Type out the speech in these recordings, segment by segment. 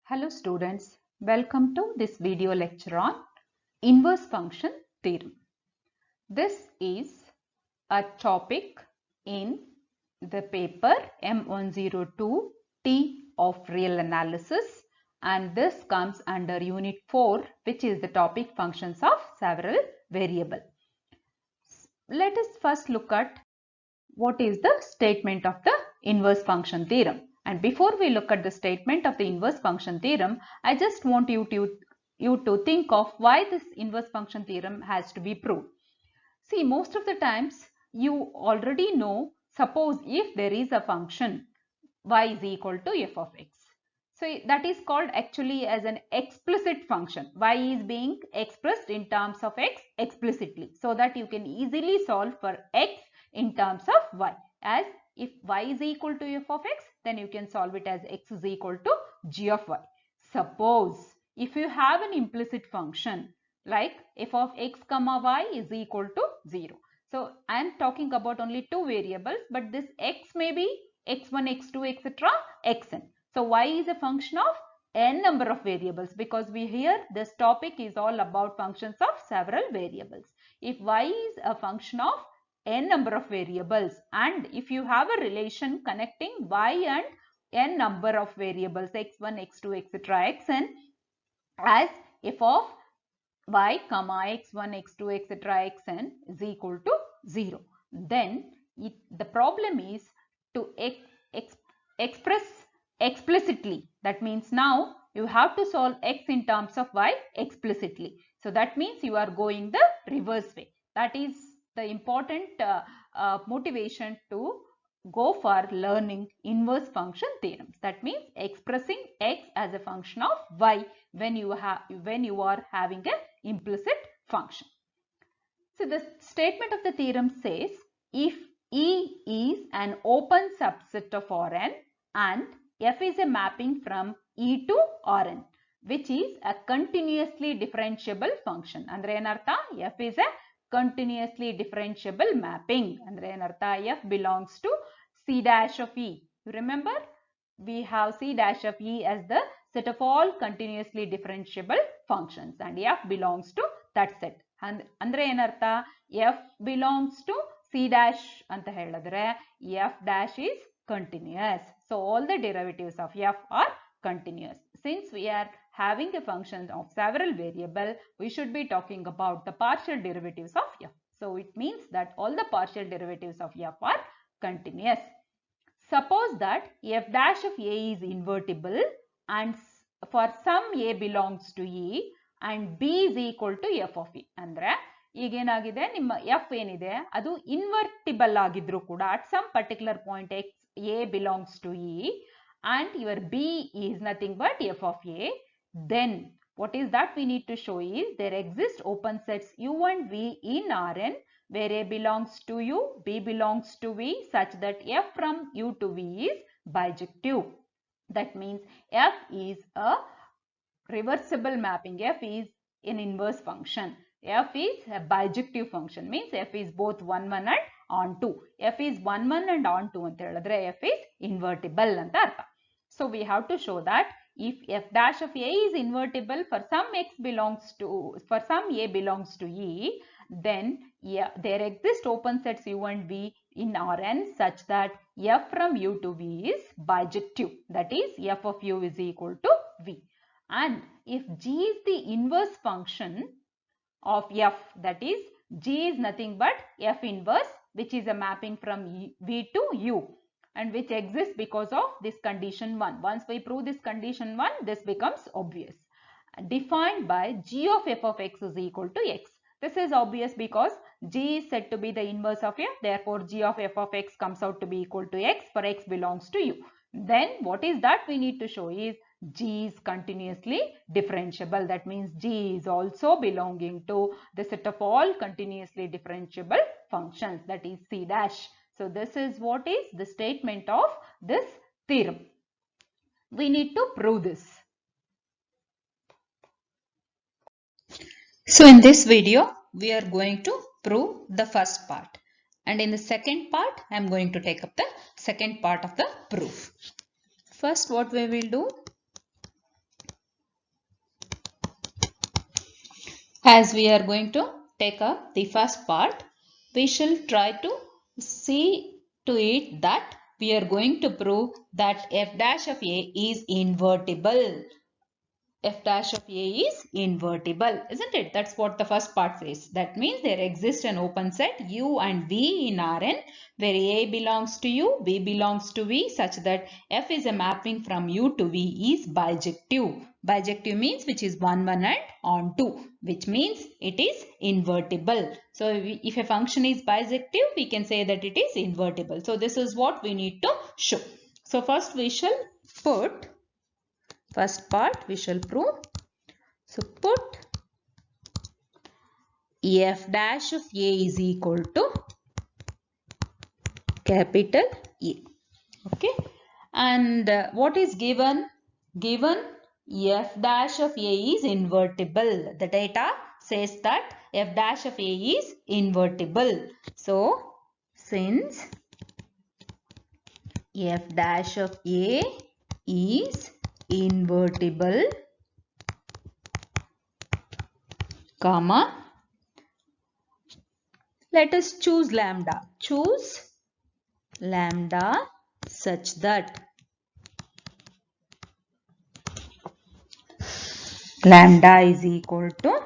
Hello students, welcome to this video lecture on inverse function theorem. This is a topic in the paper M102T of real analysis, and this comes under unit 4, which is the topic functions of several variables. Let us first look at what is the statement of the inverse function theorem. And before we look at the statement of the inverse function theorem, I just want you to think of why this inverse function theorem has to be proved. See, most of the times you already know, suppose if there is a function y is equal to f of x. So that is called actually as an explicit function. Y is being expressed in terms of x explicitly, so that you can easily solve for x in terms of y. As if y is equal to f of x, then you can solve it as x is equal to g of y. Suppose if you have an implicit function like f of x comma y is equal to 0. So I am talking about only two variables, but this x may be x1, x2, etc. xn. So y is a function of n number of variables, because we here this topic is all about functions of several variables. If y is a function of n number of variables, and if you have a relation connecting y and n number of variables x1, x2, etc. xn as f of y comma x1, x2, etc. xn is equal to 0, then the problem is to express explicitly. That means now you have to solve x in terms of y explicitly. So that means you are going the reverse way. That is the important motivation to go for learning inverse function theorems. That means expressing x as a function of y when you are having an implicit function. So the statement of the theorem says if E is an open subset of Rn and f is a mapping from E to Rn, which is a continuously differentiable function. Andre enartha? F is a continuously differentiable mapping. Andre enartha? F belongs to C dash of E. You remember? We have C dash of E as the set of all continuously differentiable functions, and f belongs to that set. And andre enartha? F belongs to C dash anta heladre f dash is continuous. So all the derivatives of f are continuous. Since we are having a function of several variables, we should be talking about the partial derivatives of f. So it means that all the partial derivatives of f are continuous. Suppose that f dash of a is invertible and for some a belongs to E and b is equal to f of e. Andre ಈಗೇನಾಗಿದೆ ನಿಮ್ಮ f ಏನಿದೆ ಅದು invertible ಆಗಿದ್ರು ಕೂಡ at some particular point x a belongs to E and your b is nothing but f of a, then what is that we need to show is there exist open sets u and v in Rn where a belongs to u, b belongs to v such that f from u to v is bijective. That means f is a reversible mapping. F is an inverse function. F is a bijective function, means f is both 1 1 and onto. F is 1 1 and onto anta heladre f is invertible anta artha. So we have to show that if f dash of a is invertible for some a belongs to E, then there exist open sets u and v in Rn such that f from u to v is bijective. That is f of u is equal to v. And if g is the inverse function of f, that is g is nothing but f inverse, which is a mapping from v to u and which exists because of this condition 1. Once we prove this condition 1, this becomes obvious. Defined by g of f of x is equal to x. This is obvious because g is said to be the inverse of f. Therefore, g of f of x comes out to be equal to x for x belongs to u. Then what is that we need to show is g is continuously differentiable. That means g is also belonging to the set of all continuously differentiable functions, that is C dash. So this is what is the statement of this theorem. We need to prove this. So in this video, we are going to prove the first part. And in the second part, I am going to take up the second part of the proof. First, what we will do? As we are going to take up the first part, we shall try to see to it that we are going to prove that f dash of a is invertible. F dash of A is invertible, isn't it? That's what the first part says. That means there exists an open set U and V in Rn where A belongs to U, B belongs to V such that F is a mapping from U to V is bijective. Bijective means which is 1, 1 and on 2, which means it is invertible. So if a function is bijective, we can say that it is invertible. So this is what we need to show. So first we shall put first part we shall prove. So put f dash of A is equal to capital A. Okay. And what is given? Given f dash of A is invertible. The data says that f dash of A is invertible. So since f dash of A is invertible, comma, let us choose lambda. Choose lambda such that lambda is equal to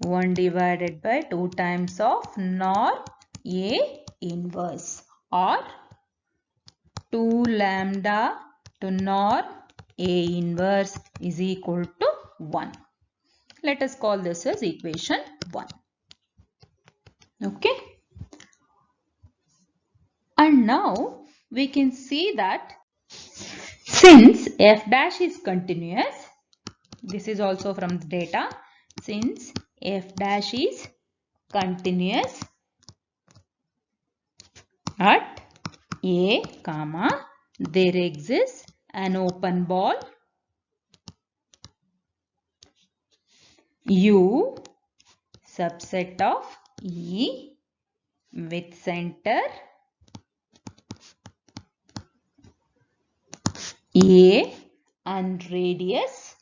1 divided by 2 times of nor A inverse, or 2 lambda to nor A inverse is equal to 1. Let us call this as equation 1. Okay. And now we can see that since f dash is continuous, this is also from the data, since f dash is continuous at A, comma, there exists an open ball U subset of E with center A and radius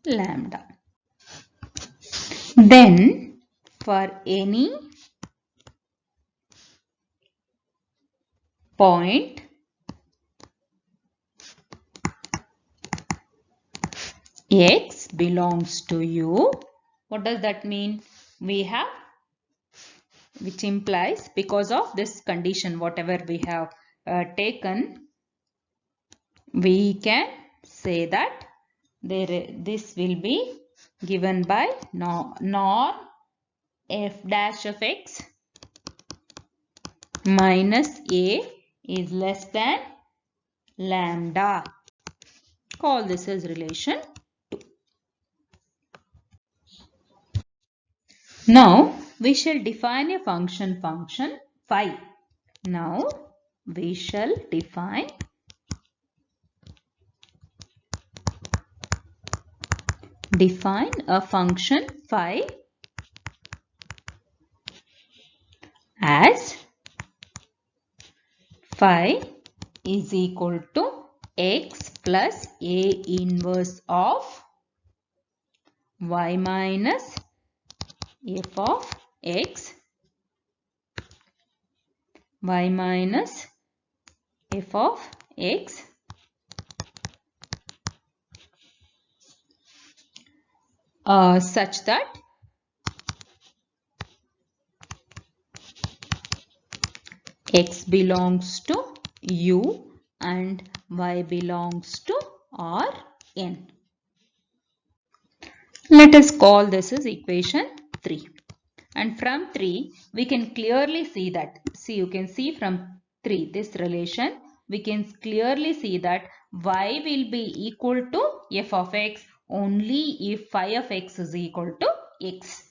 lambda. Then for any point x belongs to U, what does that mean? We have, which implies because of this condition whatever we have taken, we can say that this will be given by nor f dash of x minus A is less than lambda. Call this as relation 2. Now we shall define a function phi. Now we shall define a function phi as phi is equal to x plus A inverse of y minus f of x, y minus f of x such that x belongs to U and y belongs to Rn. Let us call this as equation 3. And from 3, we can clearly see that, you can see from 3, this relation, we can clearly see that y will be equal to f of x only if phi of x is equal to x.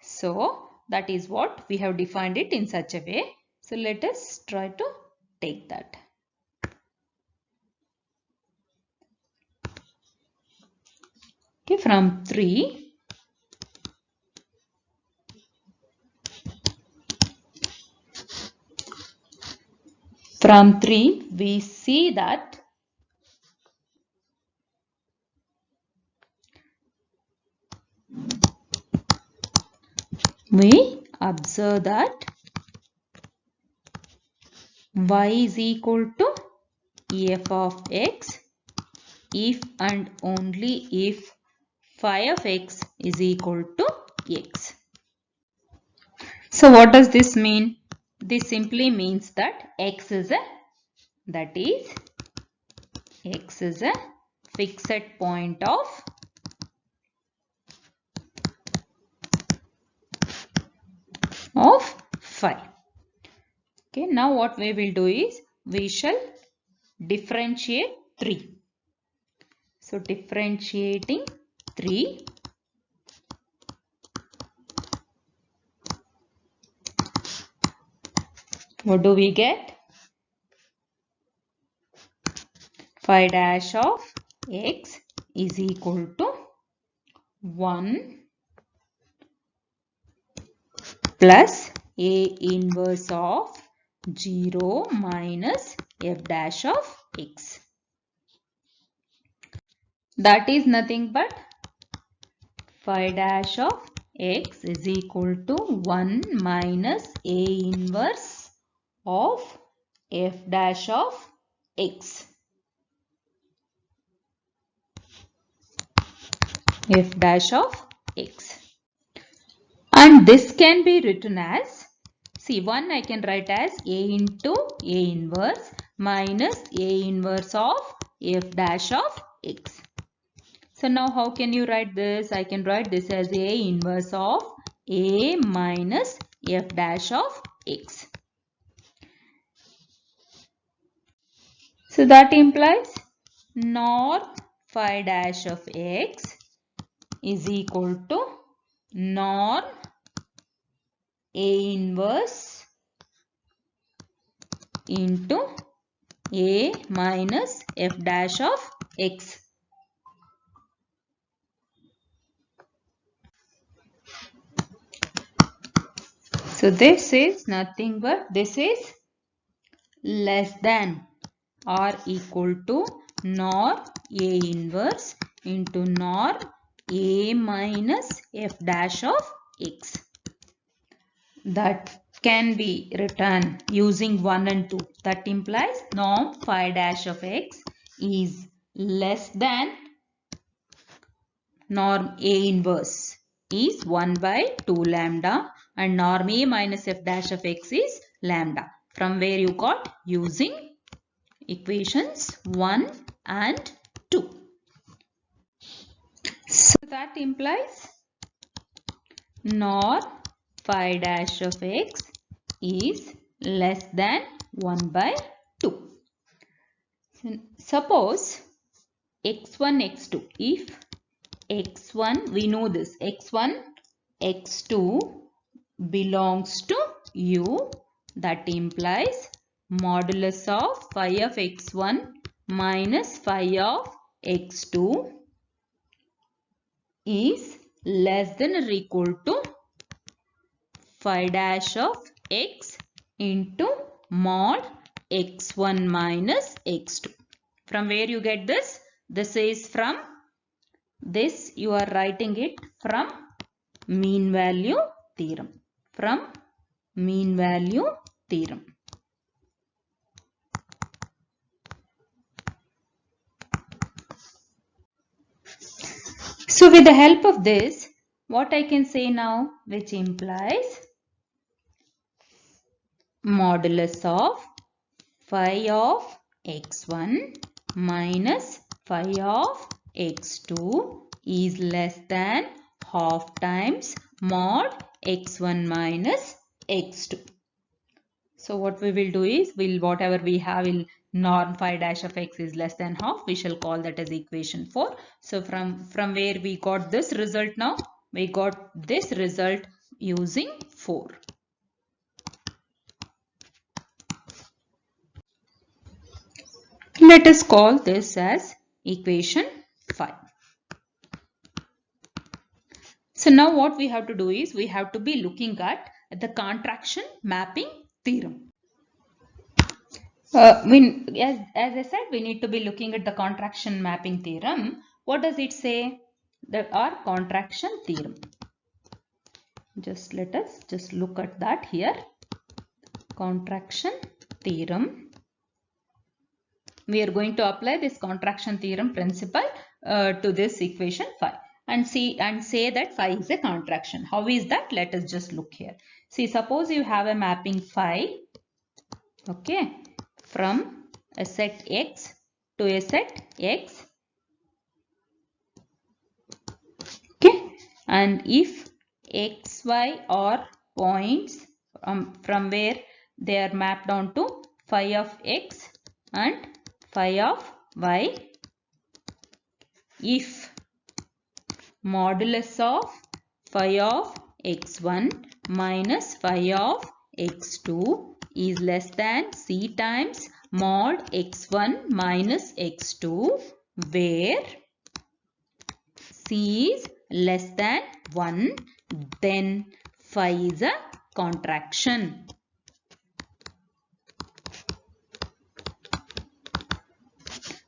So, that is what we have defined it in such a way. So, let us try to take that. Okay, from 3, From 3, we see that we observe that y is equal to f of x if and only if phi of x is equal to x. So what does this mean? This simply means that x is a fixed point of phi. Okay, now what we will do is we shall differentiate 3. So differentiating 3, what do we get? Phi dash of x is equal to 1 plus A inverse of 0 minus f dash of x. That is nothing but phi dash of x is equal to 1 minus A inverse of f dash of x. F dash of x. And this can be written as, see, 1 I can write as A into A inverse minus A inverse of f dash of x. So now how can you write this? I can write this as A inverse of A minus f dash of x. So that implies norm phi dash of x is equal to norm A inverse into A minus f dash of x. So this is nothing but this is less than or equal to norm A inverse into norm A minus f dash of x. That can be written using 1 and 2. That implies norm phi dash of x is less than norm A inverse is 1 by 2 lambda and norm A minus f dash of x is lambda. From where you got? Using equations 1 and 2. So that implies norm phi dash of x is less than 1 by 2. So suppose x1, x2. If x1, we know this, x1, x2 belongs to U, that implies modulus of phi of x1 minus phi of x2 is less than or equal to phi dash of x into mod x1 minus x2. From where you get this? This is from this, you are writing it from mean value theorem. From mean value theorem. So with the help of this, what I can say now, which implies modulus of phi of x1 minus phi of x2 is less than half times mod x1 minus x2. So what we will do is, whatever we have in norm phi dash of x is less than half, we shall call that as equation 4. So from where we got this result now? We got this result using 4. Let us call this as equation 5. So now what we have to do is, we have to be looking at the contraction mapping theorem. As I said, we need to be looking at the contraction mapping theorem. What does it say? Our contraction theorem. Let us just look at that here. Contraction theorem. We are going to apply this contraction theorem principle to this equation phi and say that phi is a contraction. How is that? Let us just look here. See, suppose you have a mapping phi, okay, from a set X to a set X, okay, and if X, Y are points from where they are mapped onto phi of X and phi of Y, if modulus of phi of x1 minus phi of x2 is less than c times mod x1 minus x2, where c is less than 1, then phi is a contraction.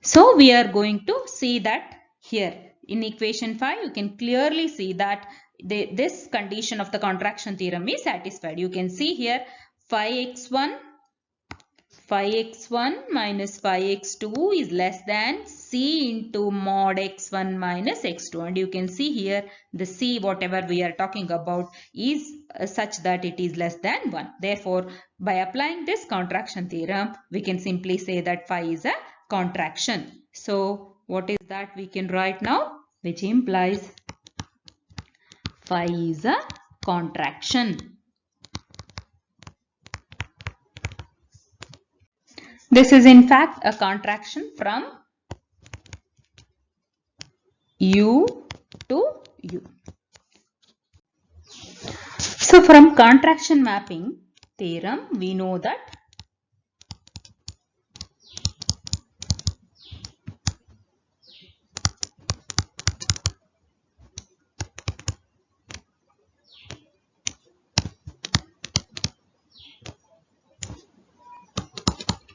So we are going to see that here in equation 5 you can clearly see that this condition of the contraction theorem is satisfied. You can see here phi x1 minus phi x2 is less than c into mod x1 minus x2, and you can see here the c whatever we are talking about is such that it is less than 1. Therefore, by applying this contraction theorem we can simply say that phi is a contraction. So what is that we can write now, which implies phi is a contraction. This is in fact a contraction from U to U. So from contraction mapping theorem we know that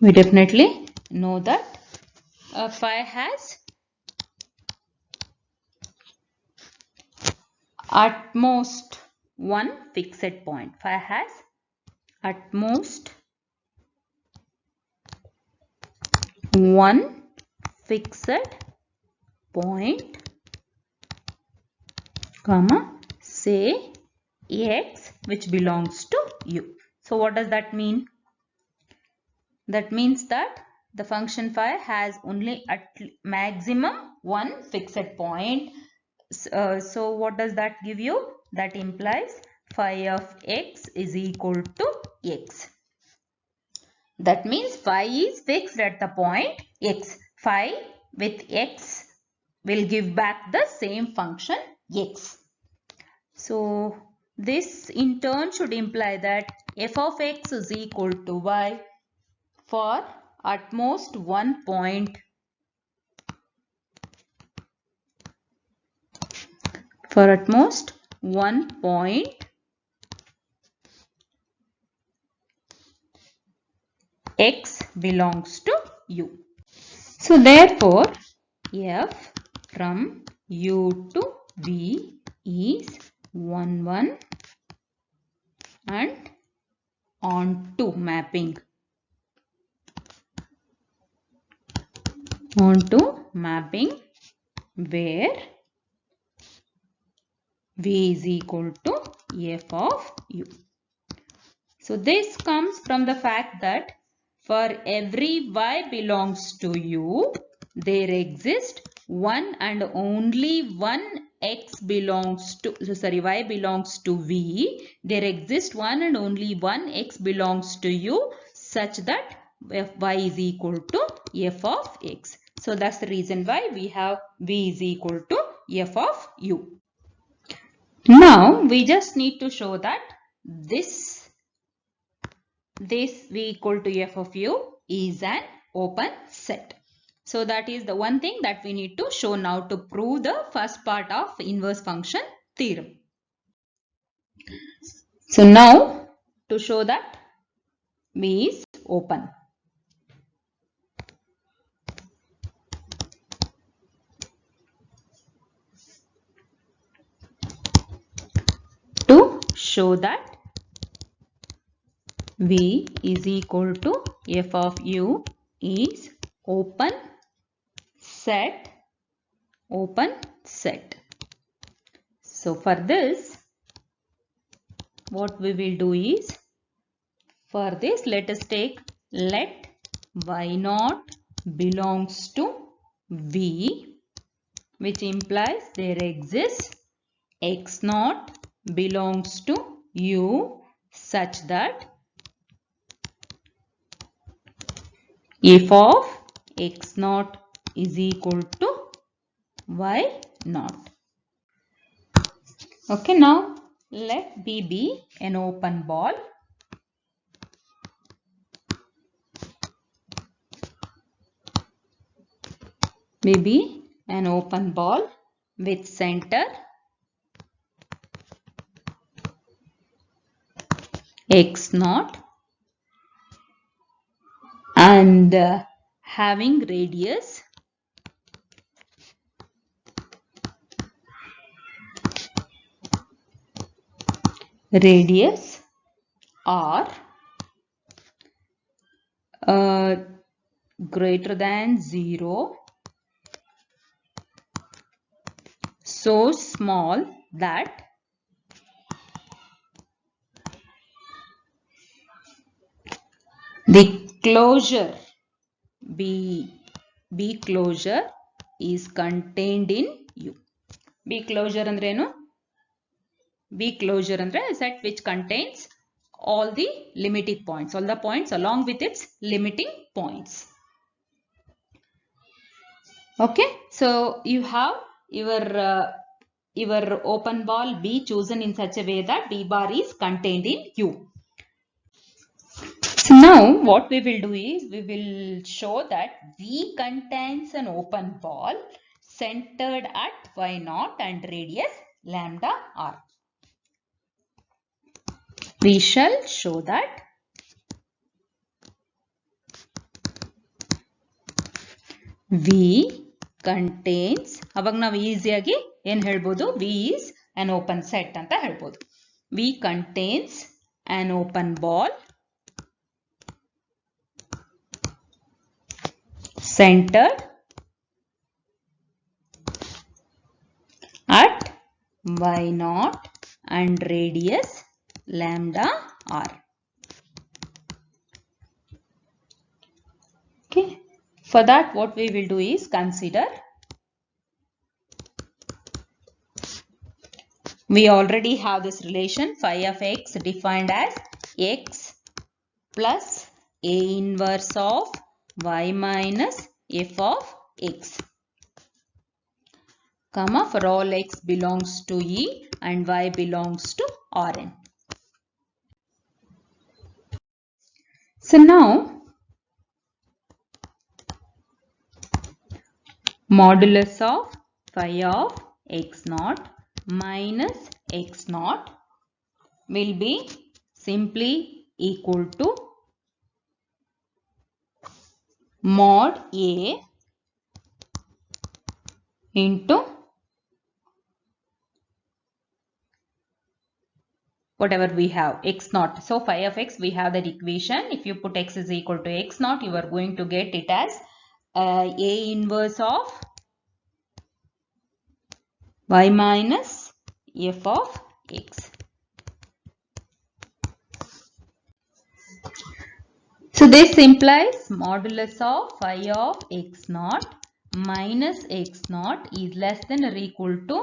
we definitely know that phi has at most one fixed point. Phi has at most one fixed point, comma, say x, which belongs to U. So what does that mean? That means that the function phi has only at maximum one fixed point. So what does that give you? That implies phi of x is equal to x. That means phi is fixed at the point x. Phi with x will give back the same function x. So this in turn should imply that f of x is equal to y for at most one point x belongs to U. So therefore f from U to V is 1 1 and onto mapping where V is equal to f of U. So this comes from the fact that for every y belongs to U, there exists one and only one x belongs to, y belongs to V. There exists one and only one x belongs to U such that y is equal to f of x. So that's the reason why we have V is equal to f of U. Now we just need to show that this V equal to f of U is an open set. So that is the one thing that we need to show now to prove the first part of inverse function theorem. So now to show that V is open. show that V is equal to f of u is open set. So for this, what we will do is, for this let us take let y naught belongs to V, which implies there exists x naught belongs to u such that f of x naught is equal to y naught. Okay, now let B be an open ball. B be an open ball with center x naught and having radius r greater than 0, so small that the closure B closure is contained in U. B closure andre enu? B closure andre a set which contains all the limiting points, all the points along with its limiting points. Okay, so you have your open ball B chosen in such a way that B bar is contained in U. So now what we will do is, we will show that V contains an open ball centered at y naught and radius lambda r. We shall show that V contains, ಅವಾಗ ನಾವು ಈಸಿಯಾಗಿ ಏನು ಹೇಳ್ಬೋದು, V is an open set ಅಂತ ಹೇಳ್ಬೋದು. V contains an open ball centered at y naught and radius lambda r. Okay, for that what we will do is consider, we already have this relation phi of x defined as x plus a inverse of y minus f of x, comma, for all x belongs to E and y belongs to Rn. So now modulus of phi of x naught minus x naught will be simply equal to mod A into whatever we have, x naught. So phi of x, we have that equation. If you put x is equal to x naught, you are going to get it as A inverse of y minus f of x. So this implies modulus of phi of x naught minus x naught is less than or equal to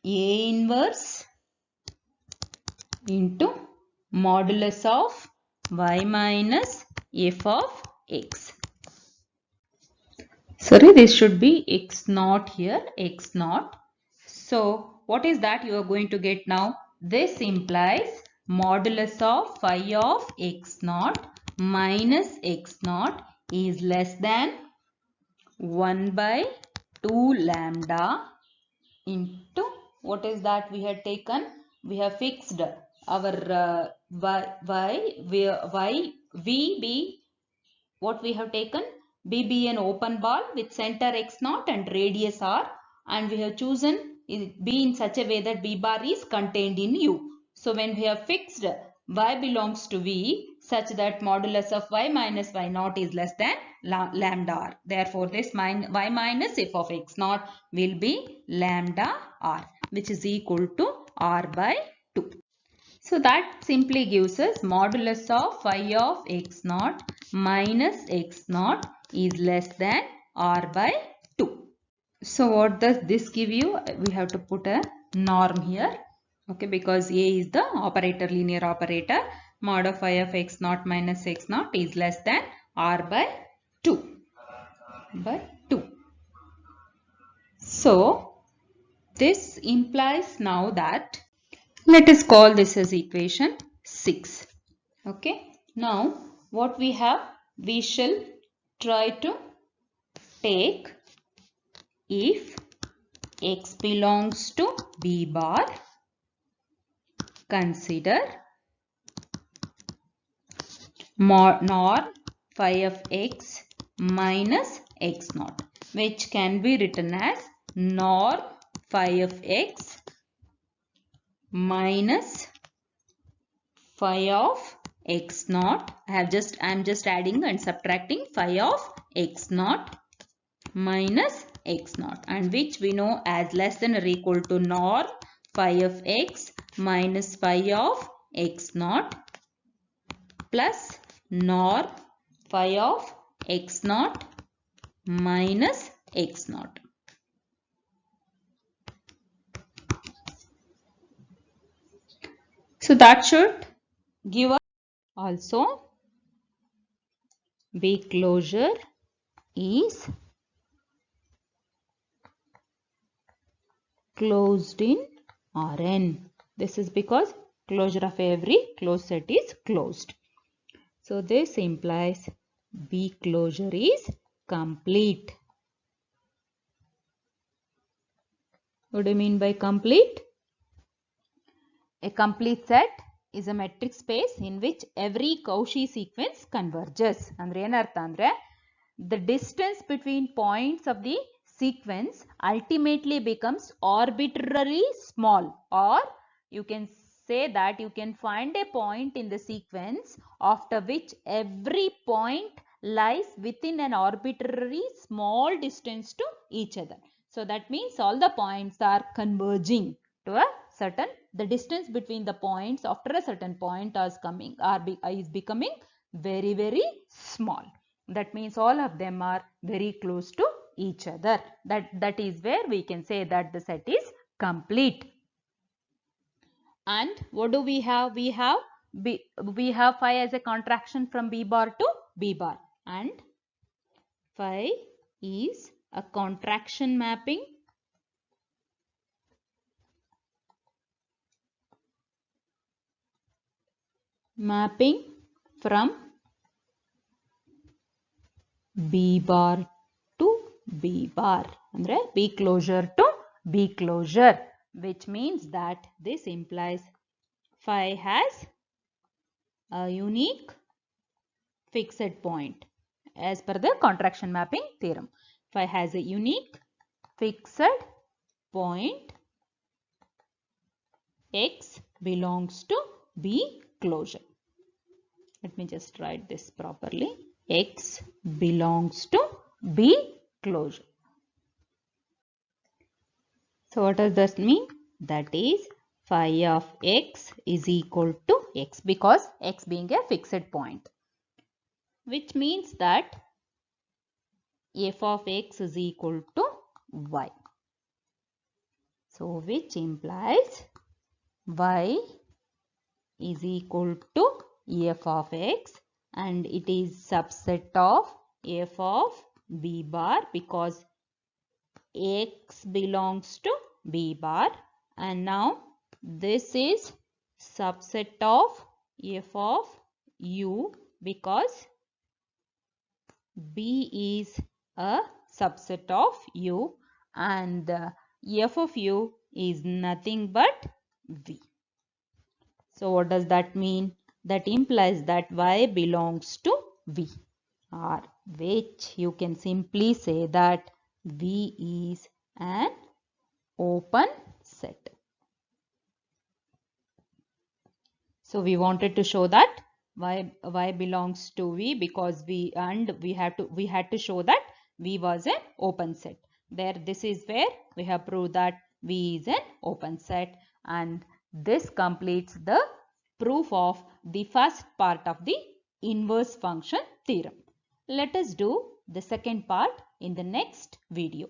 A inverse into modulus of y minus f of x. Sorry, this should be x naught here, x naught. So what is that you are going to get now? This implies modulus of phi of x naught minus x naught is less than 1 by 2 lambda into, what is that we had taken? We have fixed our V be, what we have taken? B be an open ball with center x naught and radius r, and we have chosen be in such a way that B bar is contained in U. So when we have fixed y belongs to V such that modulus of y minus y naught is less than lambda r. Therefore, this y minus f of x naught will be lambda r, which is equal to r by 2. So that simply gives us modulus of phi of x naught minus x naught is less than r by 2. So what does this give you? We have to put a norm here. Okay, because A is the operator, linear operator. Mod of phi of x naught minus x naught is less than r by 2. So this implies now that, let us call this as equation 6. Okay. Now what we have, we shall try to take if x belongs to B bar, consider norm phi of x minus x naught, which can be written as norm phi of x minus phi of x naught. I am just adding and subtracting phi of x naught minus x naught, and which we know as less than or equal to norm phi of x minus phi of x naught plus norm phi of x naught minus x naught. So that should give us also B closure is closed in Rn. This is because closure of every closed set is closed. So this implies B closure is complete. What do you mean by complete? A complete set is a metric space in which every Cauchy sequence converges. Andre ಏನರ್ಥ ಅಂದ್ರೆ the distance between points of the sequence ultimately becomes arbitrarily small, or you can say that you can find a point in the sequence after which every point lies within an arbitrary small distance to each other. So that means all the points are converging to a certain, the distance between the points after a certain point is becoming very, very small. That means all of them are very close to each other. That is where we can say that the set is complete. And what do we have? We have phi as a contraction from B bar to B bar, and phi is a contraction mapping from B bar to B bar, andre B closure to B closure, which means that this implies phi has a unique fixed point as per the contraction mapping theorem. Phi has a unique fixed point x belongs to B closure. Let me just write this properly. X belongs to B closure. So what does this mean? That is phi of x is equal to x, because x being a fixed point, which means that f of x is equal to y. So which implies y is equal to f of x, and it is subset of f of B bar because x belongs to B bar, and now this is subset of f of u because B is a subset of u, and f of u is nothing but v. So what does that mean? That implies that y belongs to v, or which you can simply say that v is an open set. So we wanted to show that y belongs to V because we had to show that V was an open set. There, this is where we have proved that V is an open set, and this completes the proof of the first part of the inverse function theorem. Let us do the second part in the next video.